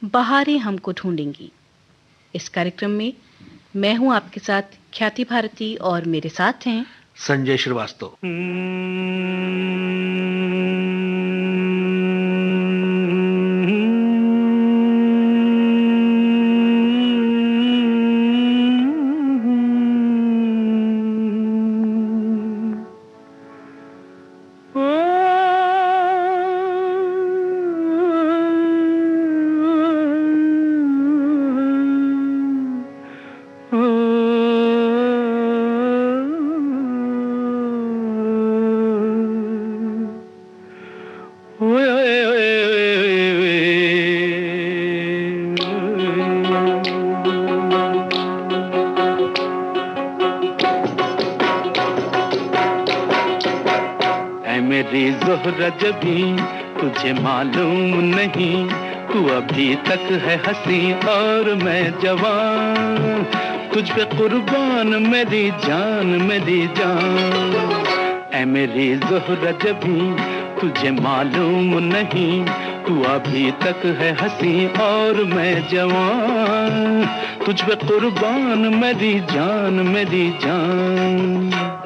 बहारें हमको ढूंढेंगी। इस कार्यक्रम में मैं हूं आपके साथ ख्याति भारती और मेरे साथ हैं संजय श्रीवास्तव। मेरी ज़ोहरा जबी तुझे मालूम नहीं, तू अभी तक है हंसी और मैं जवान, तुझ पे कुर्बान मेरी जान मेरी जान। ऐ मेरी ज़ोहरा जबी तुझे मालूम नहीं, तू अभी तक है हंसी और मैं जवान, तुझ पे कुर्बान मेरी जान मेरी जान।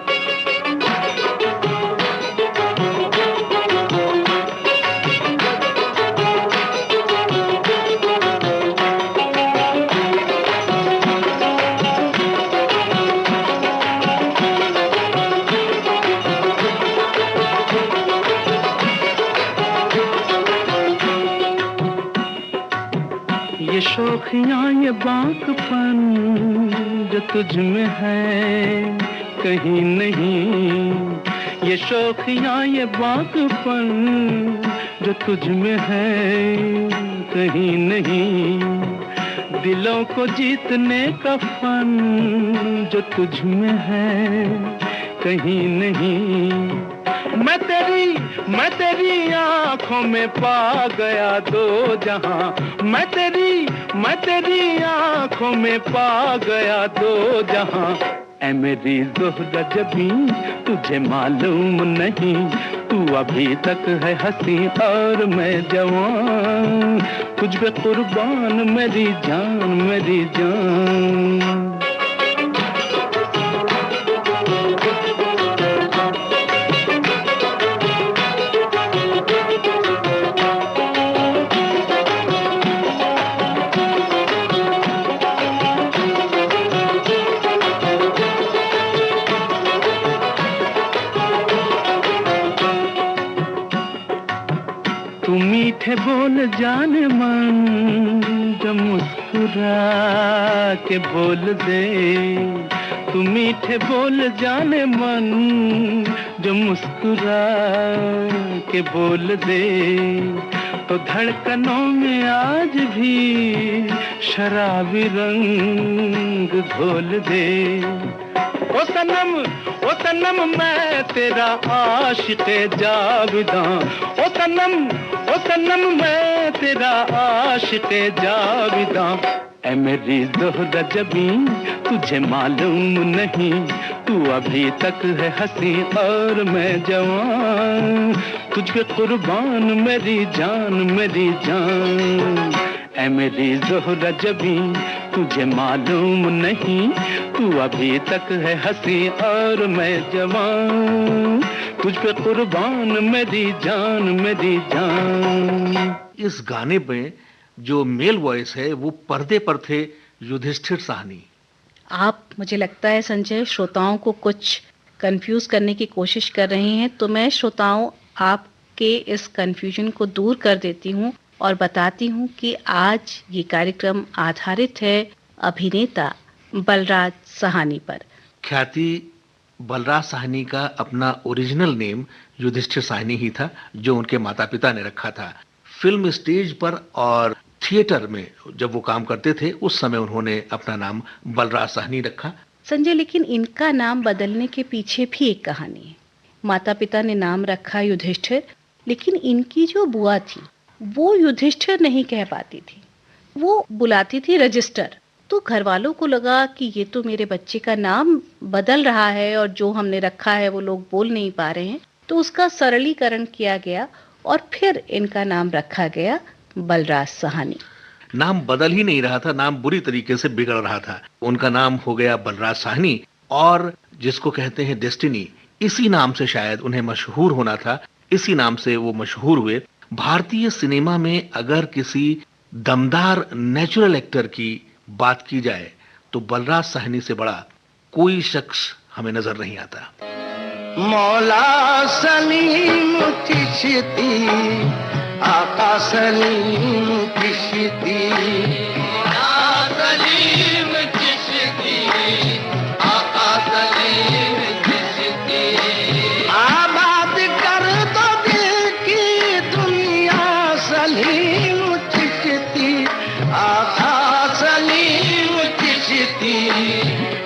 ये शौखियाँ ये बांकपन जो तुझ में है कहीं नहीं, ये शौखियाँ ये बांकपन जो तुझ में है कहीं नहीं, दिलों को जीतने का फन जो तुझ में है कहीं नहीं। मैं तेरी आँखों में पा गया दो जहां, मैं तेरी आँखों में पा गया दो जहां। ऐ मेरी ज़ोहरा जबी तुझे मालूम नहीं, तू अभी तक है हंसी और मैं जवान, तुझ पे कुर्बान मेरी जान मेरी जान। तू मीठे बोल जाने मन जो मुस्कुरा के बोल दे, तू मीठे बोल जाने मन जो मुस्कुरा के बोल दे, तो धड़कनों में आज भी शराबी रंग घोल दे। ओ सनम मैं तेरा आशिक़े जाविदां, ओ सनम मैं तेरा आशिक़े जाविदां। ऐ मेरी ज़ोहरा जबी तुझे मालूम नहीं, तू अभी तक है हंसी और मैं जवान, तुझ पे कुर्बान मेरी जान मेरी जान। ऐ मेरी ज़ोहरा जबी तुझे मालूम नहीं, तू अभी तक है हंसी और मैं जवान, तुझ पे कुर्बान मेरी जान मेरी जान। इस गाने में जो मेल वॉइस है वो पर्दे पर थे युधिष्ठिर साहनी। आप, मुझे लगता है संजय, श्रोताओं को कुछ कंफ्यूज करने की कोशिश कर रहे हैं, तो मैं श्रोताओं आपके इस कंफ्यूजन को दूर कर देती हूँ और बताती हूँ कि आज ये कार्यक्रम आधारित है अभिनेता बलराज साहनी पर। ख्याति, बलराज साहनी का अपना ओरिजिनल नेम युधिष्ठिर साहनी ही था, जो उनके माता पिता ने रखा था। फिल्म स्टेज पर और थिएटर में जब वो काम करते थे उस समय उन्होंने अपना नाम बलराज साहनी रखा। संजय, लेकिन इनका नाम बदलने के पीछे भी एक कहानी है। माता पिता ने नाम रखा युधिष्ठिर, लेकिन इनकी जो बुआ थी वो युधिष्ठिर नहीं कह पाती थी, वो बुलाती थी रजिस्टर। तो घर वालों को लगा कि ये तो मेरे बच्चे का नाम बदल रहा है और जो हमने रखा है वो लोग बोल नहीं पा रहे हैं, तो उसका सरलीकरण किया गया और फिर इनका नाम रखा गया बलराज साहनी। नाम बदल ही नहीं रहा था, नाम बुरी तरीके से बिगड़ रहा था। उनका नाम हो गया बलराज साहनी, और जिसको कहते हैं डेस्टिनी, इसी नाम से शायद उन्हें मशहूर होना था, इसी नाम से वो मशहूर हुए। भारतीय सिनेमा में अगर किसी दमदार नेचुरल एक्टर की बात की जाए तो बलराज साहनी से बड़ा कोई शख्स हमें नजर नहीं आता। मौला सलीम चिश्ती, आका सलीम चिश्ती, मौला सलीम चिश्ती, आका सलीम चिश्ती, आबाद कर दो दिल की दुनिया सलीम चिश्ती, आका सलीम चिश्ती,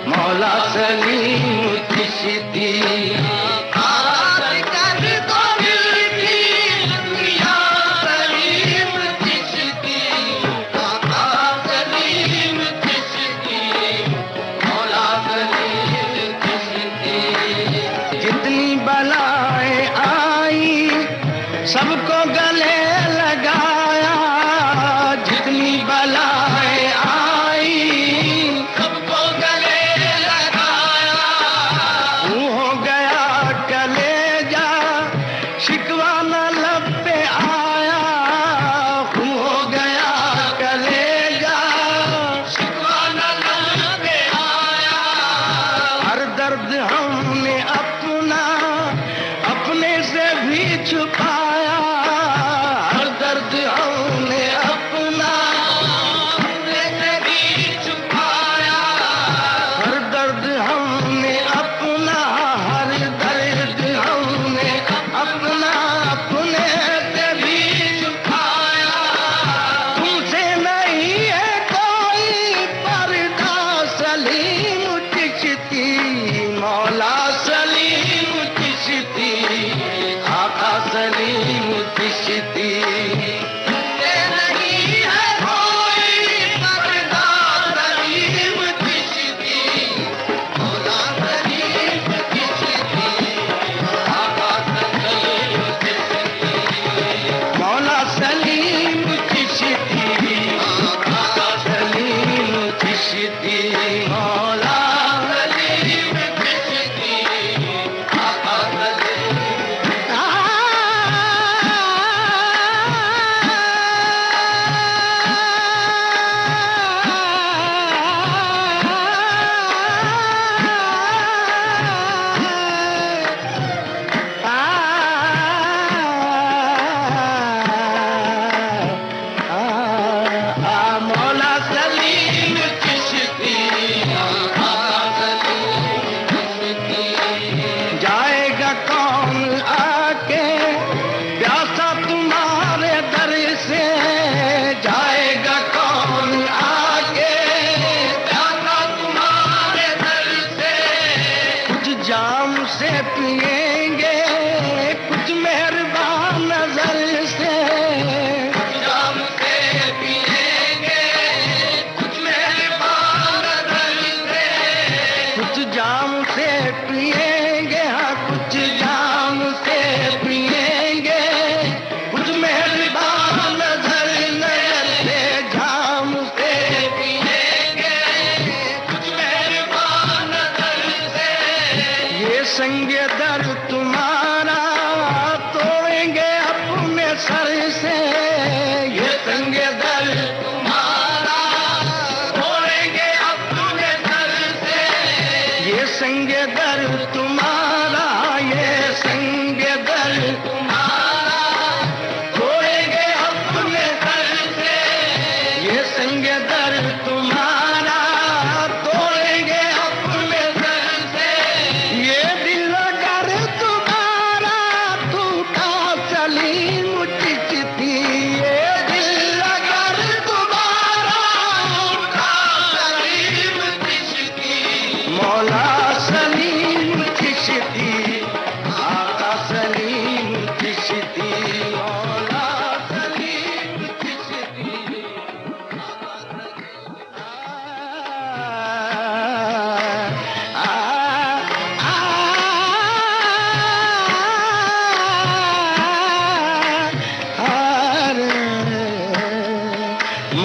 मौला सलीम चिश्ती,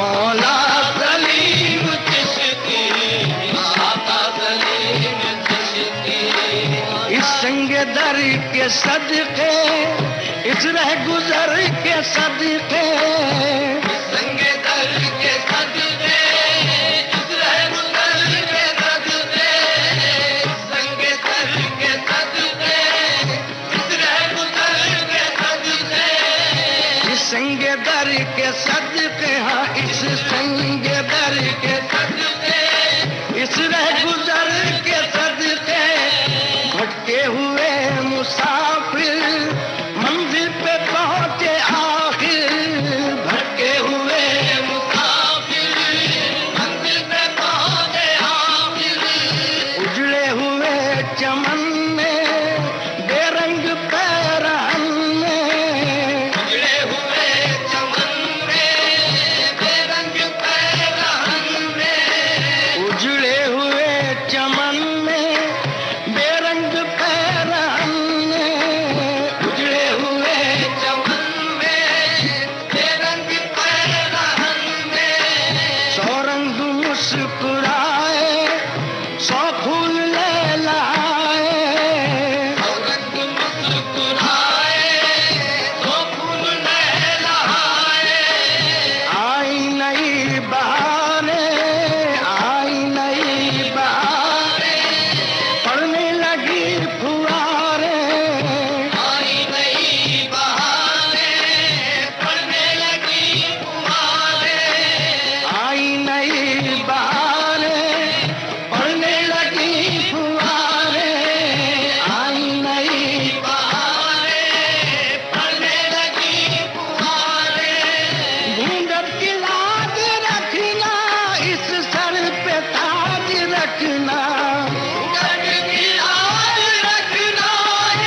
मौला सलीम चिश्ती, आका सलीम चिश्ती। इस संगे दर के सदके, इस रह गुजर के सदके, इस संगे दर के सदके, इस रह गुजर के सदके, इस संगे दर के सदके, इस रह गुजर के सदके, इस संगे दर के सदके, हाँ इस संगे दर के सदके, इस रह गुजर के सदके, भटके हुए मुसाफिर मंजिल पे पहुंचे आखिर, भटके हुए मुसाफिर मंजिल पे पहुंचे आखिर। उजड़े हुए चमन में बेरंग पैरहन में, उजड़े हुए चमन में बेरंग पैरहन में, उजड़े हुए चमन में बेरंग पैरहन में, उजड़े हुए चमन में बेरंग पैरहन में। सौ रंग मुस्कुराए, सौ फूल लहलाए, सौ रंग मुस्कुराए, सौ फूल लहलाए। आई नई बहारें, आई नई बहारें, पड़ने लगी फुहारें, आई नई बहारें, पड़ने लगी फुहारें, आई नई बहारें, पड़ने लगी फुहारें, आई नई बहारें, पड़ने लगी फुहारें। घूंघट की लाज रखना, इस सर पे ताज रखना, घूंघट की लाज रखना,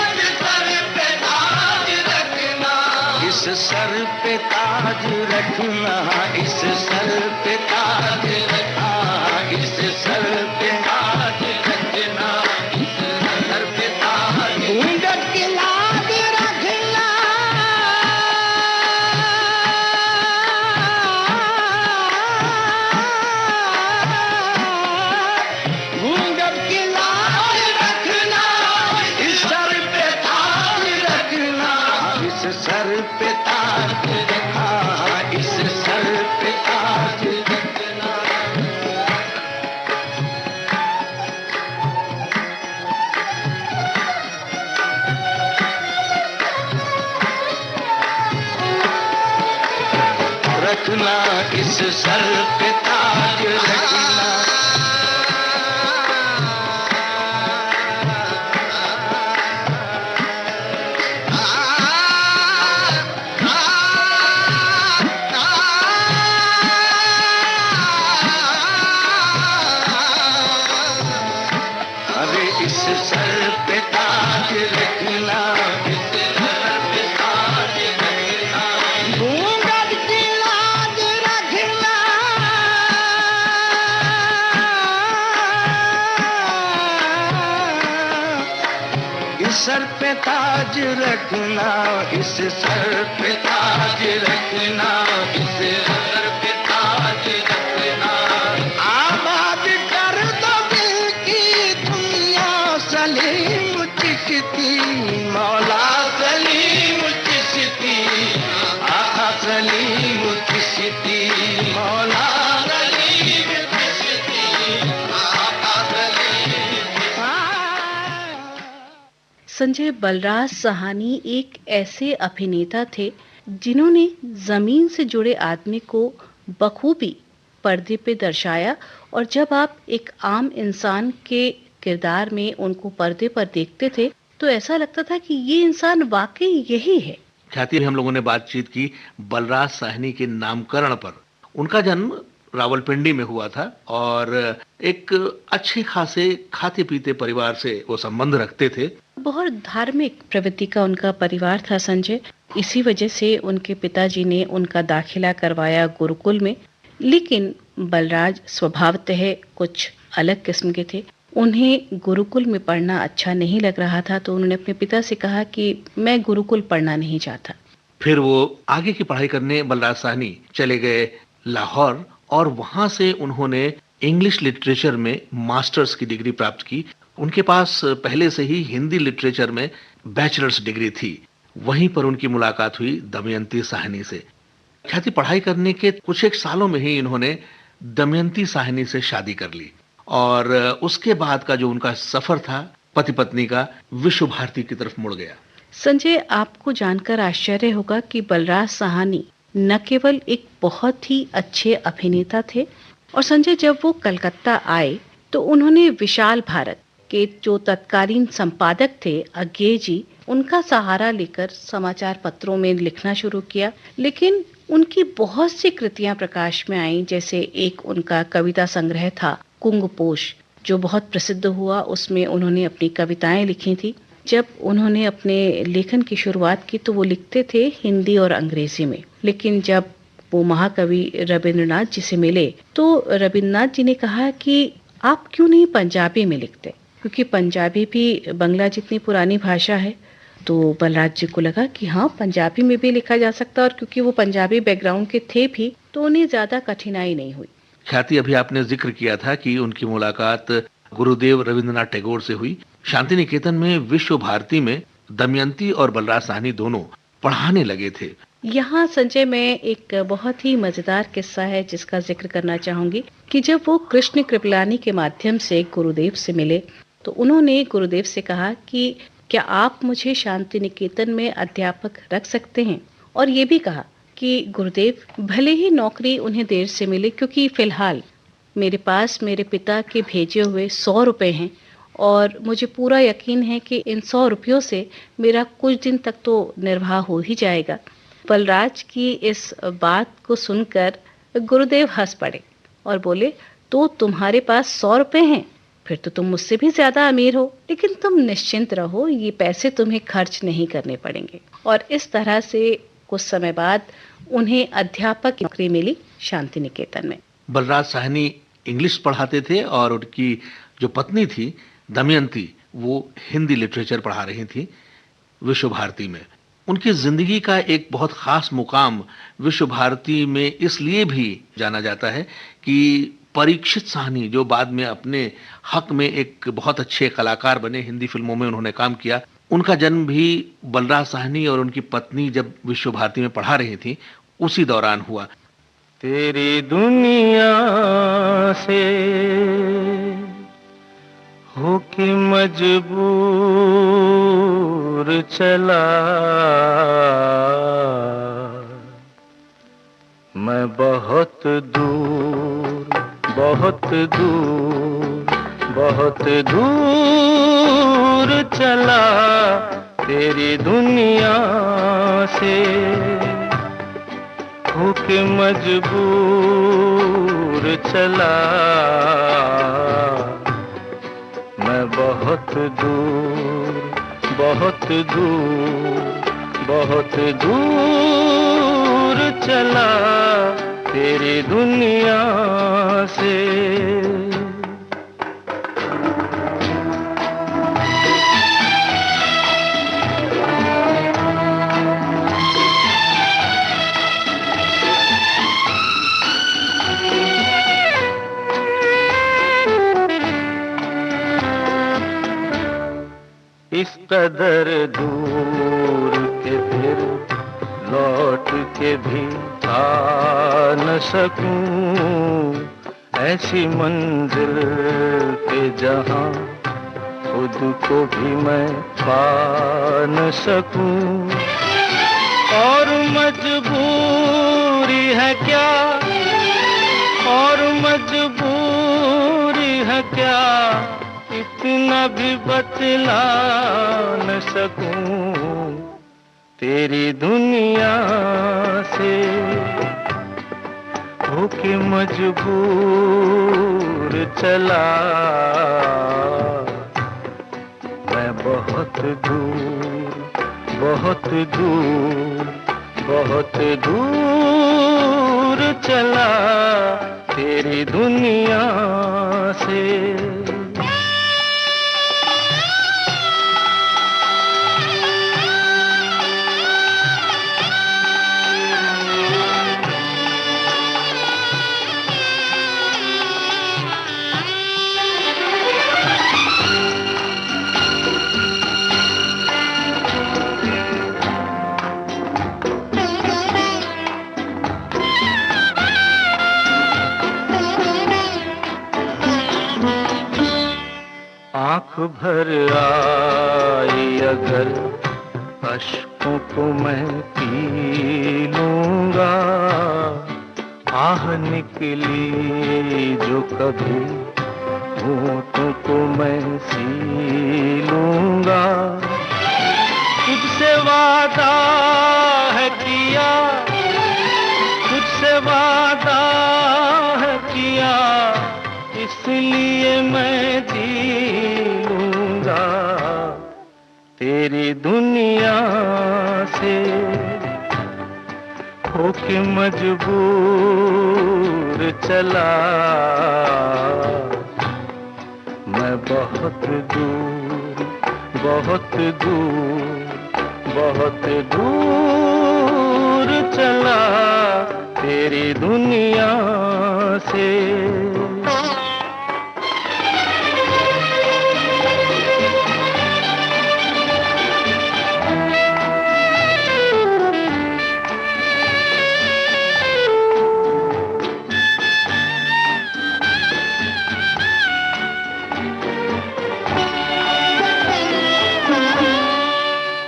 इस सर पे ताज रखना, इस सर पे ताज रखना, इस सर पे ताज रखना, इस सर पे ताज रखना, इस सर पे ताज। घूंघट की लाज रखना, घूंघट की लाज रखना, इस सर पे ताज रखना, इस सर पे ताज रखना, इस सर पे ताज रखना। रखना, इस सर पे ताज रखना। अरे इस सर पे ताज रखना, इस सर पे ताज रखना। घूंघट की लाज रखना, इस सर पे ताज रखना, इस सर पे ताज रखना, इस सर पे ताज रखना। आबाद कर दो दिल की दुनिया सलीम चिश्ती, मौला सलीम चिश्ती, आका सलीम चिश्ती, मौला सलीम चिश्ती, आका सलीम। संजय, बलराज साहनी एक ऐसे अभिनेता थे जिन्होंने जमीन से जुड़े आदमी को बखूबी पर्दे पे दर्शाया, और जब आप एक आम इंसान के किरदार में उनको पर्दे पर देखते थे तो ऐसा लगता था कि ये इंसान वाकई यही है। ख्याति, हम लोगों ने बातचीत की बलराज साहनी के नामकरण पर। उनका जन्म रावलपिंडी में हुआ था और एक अच्छे खासे खाते पीते परिवार से वो संबंध रखते थे। बहुत धार्मिक प्रवृत्ति का उनका परिवार था संजय। इसी वजह से उनके पिताजी ने उनका दाखिला करवाया गुरुकुल में, लेकिन बलराज स्वभावतः कुछ अलग किस्म के थे। उन्हें गुरुकुल में पढ़ना अच्छा नहीं लग रहा था, तो उन्होंने अपने पिता से कहा कि मैं गुरुकुल पढ़ना नहीं चाहता। फिर वो आगे की पढ़ाई करने बलराज साहनी चले गए लाहौर, और वहां से उन्होंने इंग्लिश लिटरेचर में मास्टर्स की डिग्री प्राप्त की। उनके पास पहले से ही हिंदी लिटरेचर में बैचलर्स डिग्री थी। वहीं पर उनकी मुलाकात हुई दमयंती साहनी से। ख्याति पढ़ाई करने के कुछ एक सालों में ही इन्होंने दमयंती साहनी से शादी कर ली, और उसके बाद का जो उनका सफर था पति पत्नी का, विश्व भारती की तरफ मुड़ गया। संजय, आपको जानकर आश्चर्य होगा कि बलराज साहनी न केवल एक बहुत ही अच्छे अभिनेता थे, और संजय जब वो कलकत्ता आए तो उन्होंने विशाल भारत के जो तत्कालीन संपादक थे अज्ञे जी, उनका सहारा लेकर समाचार पत्रों में लिखना शुरू किया। लेकिन उनकी बहुत सी कृतियां प्रकाश में आईं, जैसे एक उनका कविता संग्रह था कुंगपोश, जो बहुत प्रसिद्ध हुआ। उसमें उन्होंने अपनी कविताएं लिखी थी। जब उन्होंने अपने लेखन की शुरुआत की तो वो लिखते थे हिंदी और अंग्रेजी में, लेकिन जब वो महाकवि रविंद्रनाथ जी से मिले तो रविंद्रनाथ जी ने कहा कि आप क्यों नहीं पंजाबी में लिखते, क्योंकि पंजाबी भी बंगला जितनी पुरानी भाषा है। तो बलराज जी को लगा कि हाँ, पंजाबी में भी लिखा जा सकता, और क्योंकि वो पंजाबी बैकग्राउंड के थे भी तो उन्हें ज्यादा कठिनाई नहीं हुई। ख्याति, अभी आपने जिक्र किया था कि उनकी मुलाकात गुरुदेव रविंद्रनाथ टैगोर से हुई। शांति निकेतन में विश्व भारती में दमयंती और बलराज साहनी दोनों पढ़ाने लगे थे। यहाँ संजय में एक बहुत ही मजेदार किस्सा है जिसका जिक्र करना चाहूंगी कि जब वो कृष्ण कृपलानी के माध्यम से गुरुदेव से मिले तो उन्होंने गुरुदेव से कहा कि क्या आप मुझे शांति निकेतन में अध्यापक रख सकते हैं, और ये भी कहा कि गुरुदेव भले ही नौकरी उन्हें देर से मिले, क्योंकि फिलहाल मेरे पास मेरे पिता के भेजे हुए 100 रुपए हैं, और मुझे पूरा यकीन है कि इन 100 रुपयों से मेरा कुछ दिन तक तो निर्वाह हो ही जाएगा। बलराज की इस बात को सुनकर गुरुदेव हंस पड़े और बोले, तो तुम्हारे पास 100 रुपए हैं, फिर तो तुम मुझसे भी ज्यादा अमीर हो, लेकिन तुम निश्चिंत रहो, ये पैसे तुम्हें खर्च नहीं करने पड़ेंगे। और इस तरह से कुछ समय बाद उन्हें अध्यापक की नौकरी मिली शांति निकेतन में। बलराज साहनी इंग्लिश पढ़ाते थे और उनकी जो पत्नी थी दमयंती, वो हिंदी लिटरेचर पढ़ा रही थी विश्व भारती में। उनकी जिंदगी का एक बहुत खास मुकाम विश्व भारती में इसलिए भी जाना जाता है कि परीक्षित साहनी, जो बाद में अपने हक में एक बहुत अच्छे कलाकार बने, हिंदी फिल्मों में उन्होंने काम किया, उनका जन्म भी बलराज साहनी और उनकी पत्नी जब विश्व भारती में पढ़ा रही थी उसी दौरान हुआ। तेरी दुनिया से होके मजबूर चला मैं बहुत दूर, बहुत दूर, बहुत दूर चला तेरी दुनिया से होके मजबूर चला मैं बहुत दूर, बहुत दूर, बहुत दूर चला तेरी दुनिया से। इस कदर दूर के फिर लौट के भी आ न सकूं, ऐसी मंजिल पे जहां खुद को भी मैं पा न सकूं। और मजबूरी है क्या, और मजबूरी है क्या, इतना भी बतला न सकूं तेरी दुनिया से होके मजबूर चला मैं बहुत दूर, बहुत दूर, बहुत दूर चला तेरी दुनिया से। आँख भर आई अगर अश्कों को मैं पी लूंगा, आह निकली जो कभी होठों को मैं सी लूंगा। तुझसे वादा है किया, तुझसे वादा है किया, इसलिए मैं जी लूंगा। तेरी दुनिया से होके मजबूर चला मैं बहुत दूर, बहुत दूर, बहुत दूर चला तेरी दुनिया से।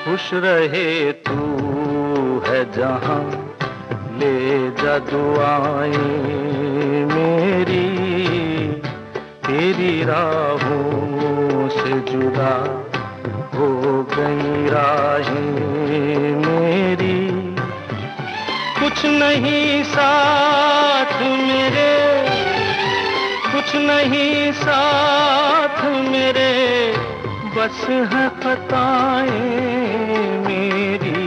खुश रहे तू है जहां, ले जा दुआएं मेरी, तेरी राहों से जुदा हो गई राहें मेरी। कुछ नहीं साथ मेरे, कुछ नहीं साथ मेरे, बस है खताएं मेरी।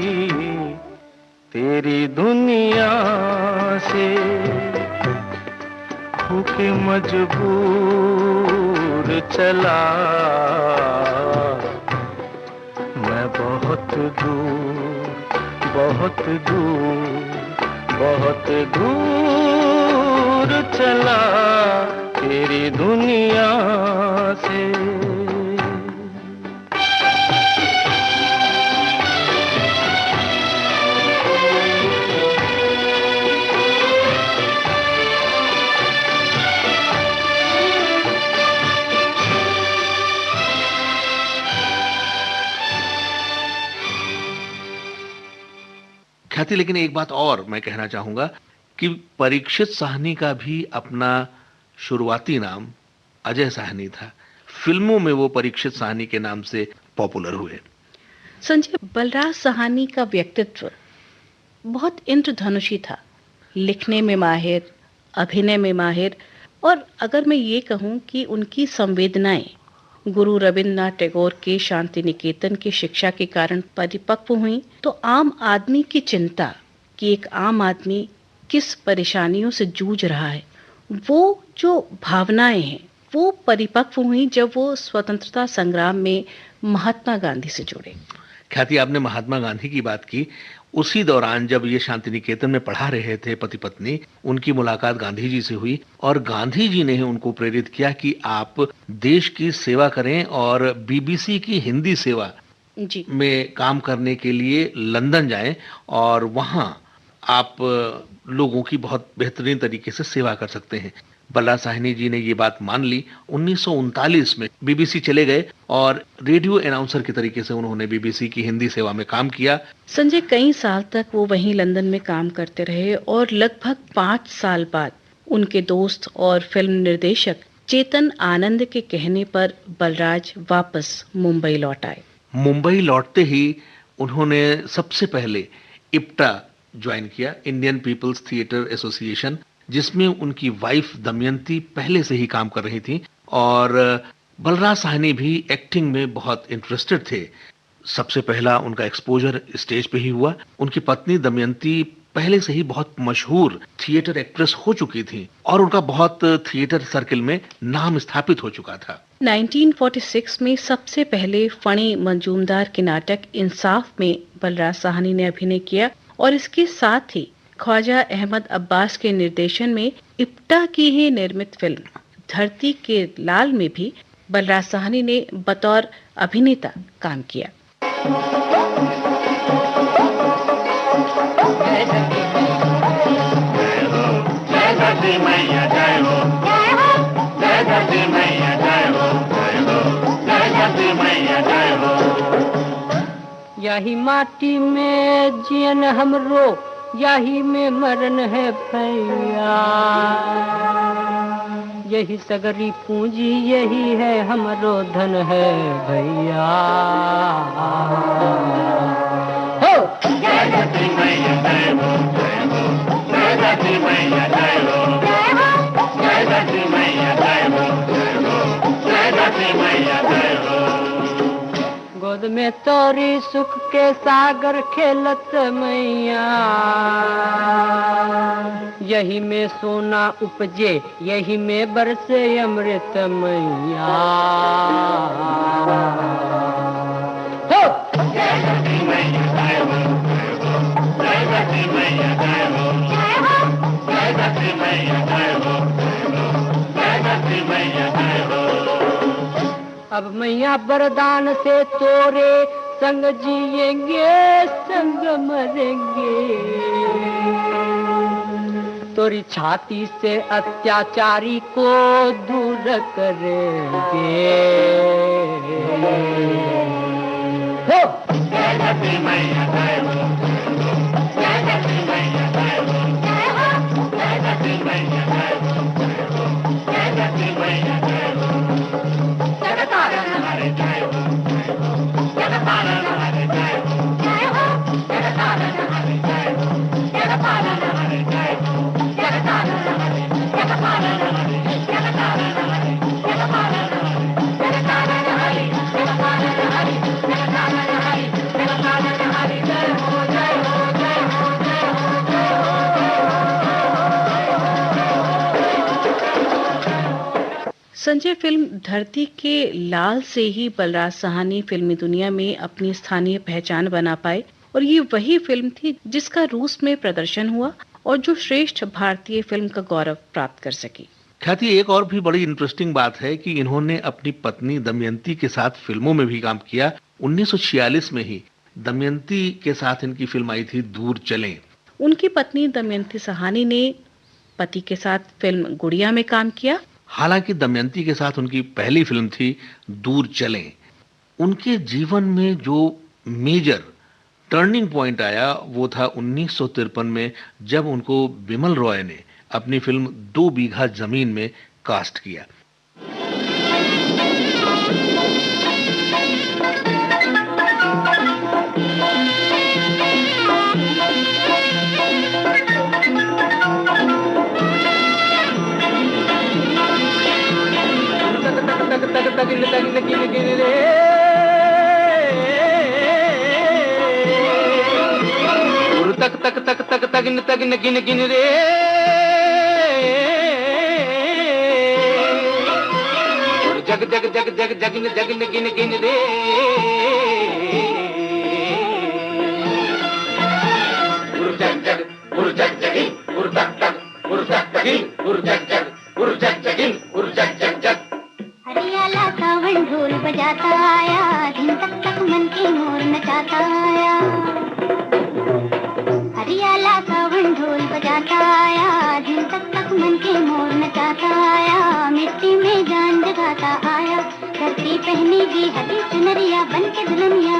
तेरी दुनिया से होके मजबूर चला मैं बहुत दूर, बहुत दूर, बहुत दूर चला तेरी दुनिया से। ख्याति, लेकिन एक बात और मैं कहना चाहूंगा कि परीक्षित साहनी का भी अपना शुरुआती नाम अजय साहनी था। फिल्मों में वो परीक्षित साहनी के नाम से पॉपुलर हुए। संजय, बलराज साहनी का व्यक्तित्व बहुत इंद्रधनुषी था। लिखने में माहिर, अभिनय में माहिर, और अगर मैं ये कहूँ कि उनकी संवेदनाएं गुरु रविन्द्रनाथ टैगोर के शांति निकेतन की शिक्षा के कारण परिपक्व हुई, तो आम आदमी की चिंता कि एक आम आदमी किस परेशानियों से जूझ रहा है, वो जो भावनाएं हैं वो परिपक्व हुई जब वो स्वतंत्रता संग्राम में महात्मा गांधी से जुड़े। ख्याति, आपने महात्मा गांधी की बात की। उसी दौरान जब ये शांति निकेतन में पढ़ा रहे थे पति पत्नी, उनकी मुलाकात गांधी जी से हुई और गांधी जी ने उनको प्रेरित किया कि आप देश की सेवा करें और बीबीसी की हिंदी सेवा जी में काम करने के लिए लंदन जाएं और वहां आप लोगों की बहुत बेहतरीन तरीके से सेवा कर सकते हैं। बलराज साहनी जी ने ये बात मान ली। 1939 में बीबीसी चले गए और रेडियो अनाउंसर के तरीके से उन्होंने बीबीसी की हिंदी सेवा में काम किया। संजय, कई साल तक वो वहीं लंदन में काम करते रहे और लगभग 5 साल बाद उनके दोस्त और फिल्म निर्देशक चेतन आनंद के कहने पर बलराज वापस मुंबई लौट आए। मुंबई लौटते ही उन्होंने सबसे पहले इप्टा ज्वाइन किया, इंडियन पीपल्स थिएटर एसोसिएशन, जिसमें उनकी वाइफ दमयंती पहले से ही काम कर रही थी और बलराज साहनी भी एक्टिंग में बहुत इंटरेस्टेड थे। सबसे पहला उनका एक्सपोजर स्टेज पे ही हुआ। उनकी पत्नी दमयंती पहले से ही बहुत मशहूर थिएटर एक्ट्रेस हो चुकी थी और उनका बहुत थिएटर सर्किल में नाम स्थापित हो चुका था। 1946 में सबसे पहले फणी मंजूमदार के नाटक इंसाफ में बलराज साहनी ने अभिनय किया और इसके साथ ही ख्वाजा अहमद अब्बास के निर्देशन में इप्टा की ही निर्मित फिल्म धरती के लाल में भी बलराज साहनी ने बतौर अभिनेता काम किया। मैया जय हो, जय धरती मैया जय हो, जय हो, यही माटी में जियन हमरो, यही में मरण है भैया। यही सगरी पूंजी, यही है हमरो धन है भैया। हो जय धरती मैया जय हो, जय हो, जय धरती मैया जय हो, जय धरती मैया जय हो, जय हो, जय धरती मैया जय हो। गोद में तोरी सुख के सागर खेलत मैया, यही में सोना उपजे, यही में बरसे अमृत मैया। हो जय धरती मैया जय हो, जय धरती मैया जय हो, जय धरती मैया जय हो, जय धरती मैया जय हो। अब मैया वरदान से तोरे संग जिएंगे संग मरेंगे, तोरी छाती से अत्याचारी को दूर करेंगे। हो जय धरती मैया जय हो, जय धरती मैया जय हो, जय धरती मैया जय हो, जय धरती मैया जय हो। जगतारण हरे जय हो, जगतारण हरे जय हो, जगतारण हरे जय हो, जगतारण हरे जय हो, जगतारण हरे, जगतारण हरे, जगतारण हरे, जगतारण हरे, जगतारण हरे, जगतारण हरे, जगतारण हरे, जगतारण हरे जय हो, जय हो, जय हो, जय हो, जय हो। संजय, फिल्म धरती के लाल से ही बलराज साहनी फिल्मी दुनिया में अपनी स्थानीय पहचान बना पाए और ये वही फिल्म थी जिसका रूस में प्रदर्शन हुआ और जो श्रेष्ठ भारतीय फिल्म का गौरव प्राप्त कर सकी। ख्याति, एक और भी बड़ी इंटरेस्टिंग बात है कि इन्होंने अपनी पत्नी दमयंती के साथ फिल्मों में भी काम किया। 1946 में ही दमयंती के साथ इनकी फिल्म आई थी दूर चलें। उनकी पत्नी दमयंती साहनी ने पति के साथ फिल्म गुड़िया में काम किया। हालांकि दमयंती के साथ उनकी पहली फिल्म थी दूर चलें। उनके जीवन में जो मेजर टर्निंग पॉइंट आया वो था 1953 में, जब उनको बिमल रॉय ने अपनी फिल्म 2 बीघा जमीन में कास्ट किया। तक तक तक तक तगिन तगिन गिन गिन रे, जग जग जग जग जगिन जगिन गिन गिन रे, जग जग जग जगिन तक तक जग तगिन जग जग जगिन जग जग जग। हरियाला सावन ढोल बजाता आया, दिन तक तक मन के मोर नचाता आया। हरियाला सावन ढोल बजाता आया, दिन तक तक मन के मोर नचाता आया। मिट्टी में जान जगाता आया, धरती पहनेगी हरी चुनरिया बन के दुल्हनिया।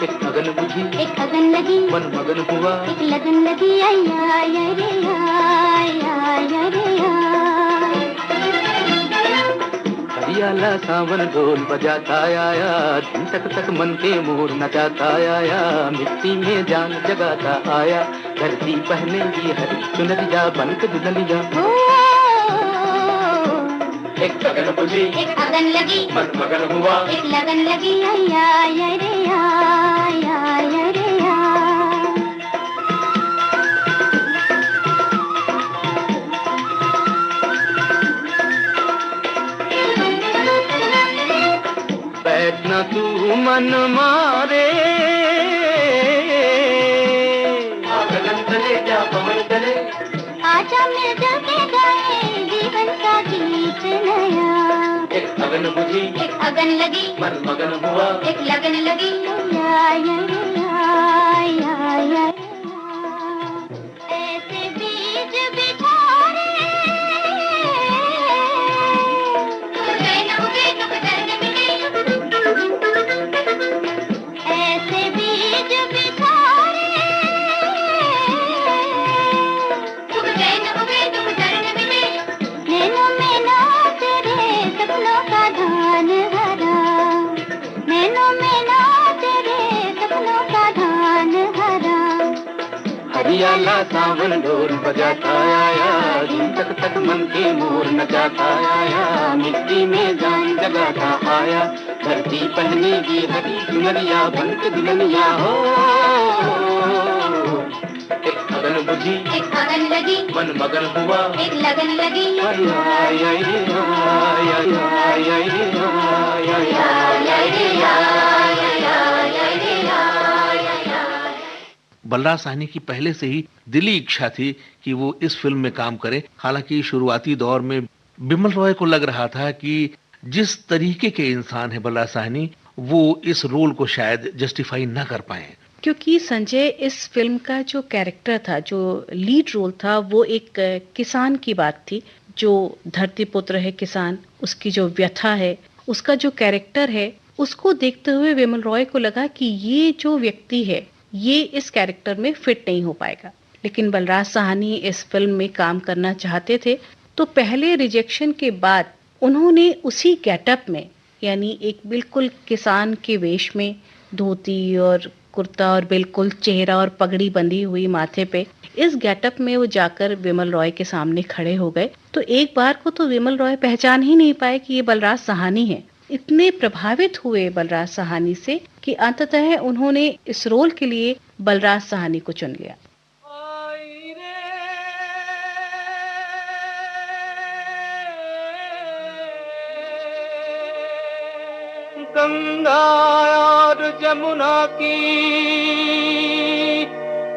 एक अगन बुझी, एक अगन लगी, मन मगन हुआ, एक लगन लगी, आया आया रे आया आया रे आया। हरियाला सावन ढोल बजाता आया, दिन तक तक मन के मोर नचाता आया। मिट्टी में जान जगाता आया, धरती पहनेगी हरी चुनरिया बन के दुल्हनिया। एक अगन बुझी, एक अगन लगी, मन मगन हुआ, एक लगन लगी, आया आया रे आया आया रे आया। बैठना तू मन मारे, आगन चले जा पवन चले, आजा मिलजुल के गाए जीवन का गीत नया। एक अगन बुझी, एक अगन लगी, मन मगन हुआ, एक लगन लगी, आया आया आया। ऐसे बीज बिछारे उगे न उगे दुख दर्द मिटे। पियाला सावन ढोल बजाता आया, झूम तक तक मन के मोर नचाता आया, मिट्टी में जान जगाता आया, धरती पहनेगी हरी चुनरिया बन के दुल्हनिया हो। एक अगन बुझी, एक अगन लगी, मन मगन हुआ, एक लगन लगी, आई आई आई आई आई आई आई आई आई बलराज साहनी की पहले से ही दिली इच्छा थी कि वो इस फिल्म में काम करें। हालांकि शुरुआती दौर में बिमल रॉय को लग रहा था कि जिस तरीके के इंसान है बलराज साहनी, वो इस रोल को शायद जस्टिफाई ना कर पाए, क्योंकि संजय इस फिल्म का जो कैरेक्टर था, जो लीड रोल था, वो एक किसान की बात थी, जो धरती पुत्र है किसान, उसकी जो व्यथा है, उसका जो कैरेक्टर है, उसको देखते हुए विमल रॉय को लगा कि ये जो व्यक्ति है ये इस कैरेक्टर में फिट नहीं हो पाएगा। लेकिन बलराज साहनी इस फिल्म में काम करना चाहते थे, तो पहले रिजेक्शन के बाद उन्होंने उसी गेटअप में, यानी एक बिल्कुल किसान के वेश में, धोती और कुर्ता और बिल्कुल चेहरा और पगड़ी बंधी हुई माथे पे, इस गेटअप में वो जाकर विमल रॉय के सामने खड़े हो गए। तो एक बार को तो विमल रॉय पहचान ही नहीं पाए कि ये बलराज साहनी है। इतने प्रभावित हुए बलराज साहनी से कि अंततः उन्होंने इस रोल के लिए बलराज साहनी को चुन लिया। गंगा और जमुना की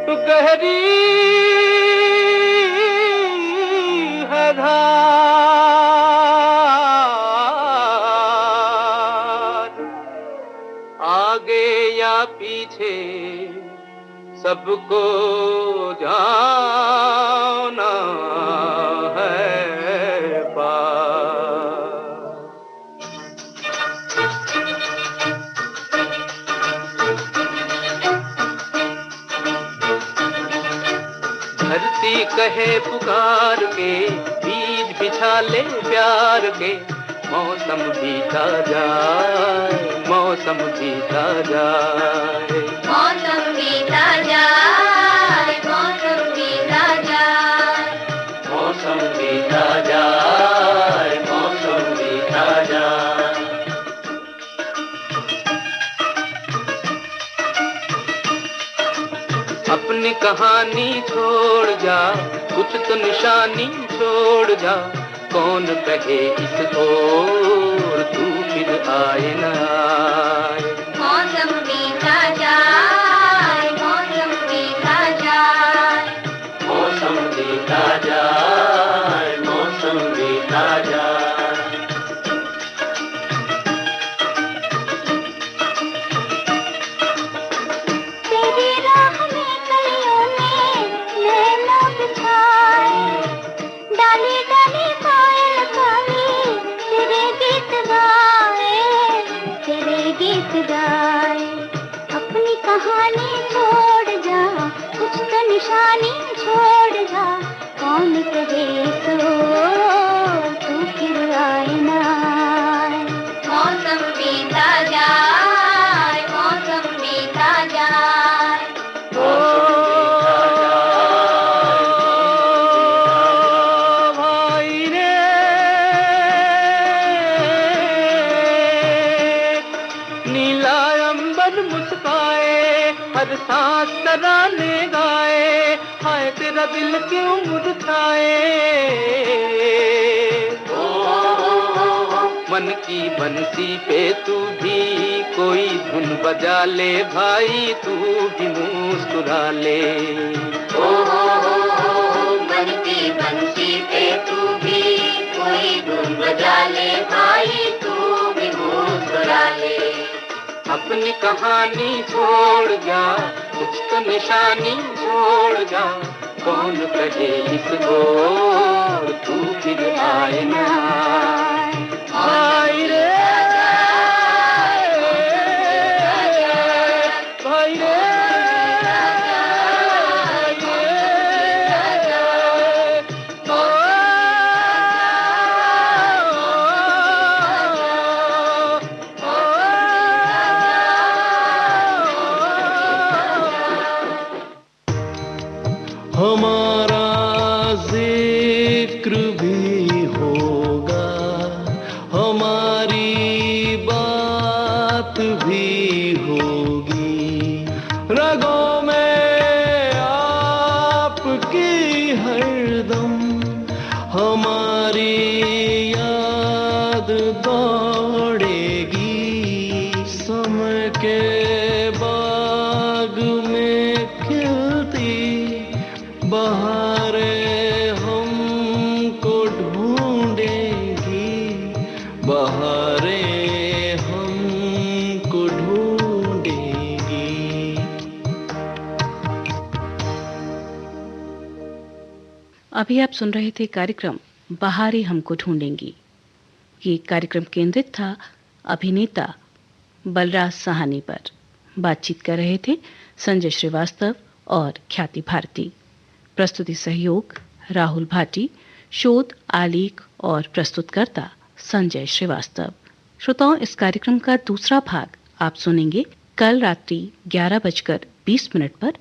गहरी है धार, आगे या पीछे सबको जाना है पार। धरती कहे पुकार के, बीज बिछा ले प्यार के, मौसम बीता जाए, मौसम बीता जाए, मौसम बीता जाए, मौसम बीता जाए, मौसम बीता जाए, मौसम बीता जाए। अपनी कहानी छोड़ जा, कुछ तो निशानी छोड़ जा, कौन कहे इस ओर तू फिर आए न आए। मौसम बीता जाए, मौसम बीता जाए, मौसम बीता जाए, मौसम बीता जाए। तेरी राह में कलियों ने नैना बिछाए, डाली डाली पायल काली तेरे गीत गाए, तेरे गीत गाए। अपनी कहानी छोड़ जा, कुछ तो निशानी छोड़ जा, कौन कहे तो तू फिर आए ना आए। मौसम बीता जाए, मौसम बीता जाए, भाई रे नीला अंबर मुस्काए, हर सांस तराने गाए, हाय तेरा दिल क्यों मुरझाए। मन की बंसी पे तू भी कोई धुन बजा ले भाई, तू भी मुस्कुरा ले। मन की बंसी पे तू भी कोई धुन बजा ले भाई, तू भी मुस्कुरा ले। अपनी कहानी छोड़ जा, कुछ तो निशानी छोड़ जा, कौन कहे इस ओर तू फिर आए ना आए रे। भाई रे जिक्र भी होगा, हमारी बात भी होगी। रगों में आपकी हरदम हमारी याद दौड़ेगी। समय के बाग में खिलती बहारें हमको ढूंढेगी, बहारें हमको ढूंढेगी। अभी आप सुन रहे थे कार्यक्रम बहारें हमको ढूंढेंगी। ये कार्यक्रम केंद्रित था अभिनेता बलराज साहनी पर। बातचीत कर रहे थे संजय श्रीवास्तव और ख्याति भारती। प्रस्तुति सहयोग राहुल भाटी, शोध आलेख और प्रस्तुतकर्ता संजय श्रीवास्तव। श्रोताओं, इस कार्यक्रम का दूसरा भाग आप सुनेंगे कल रात्रि 11:20 पर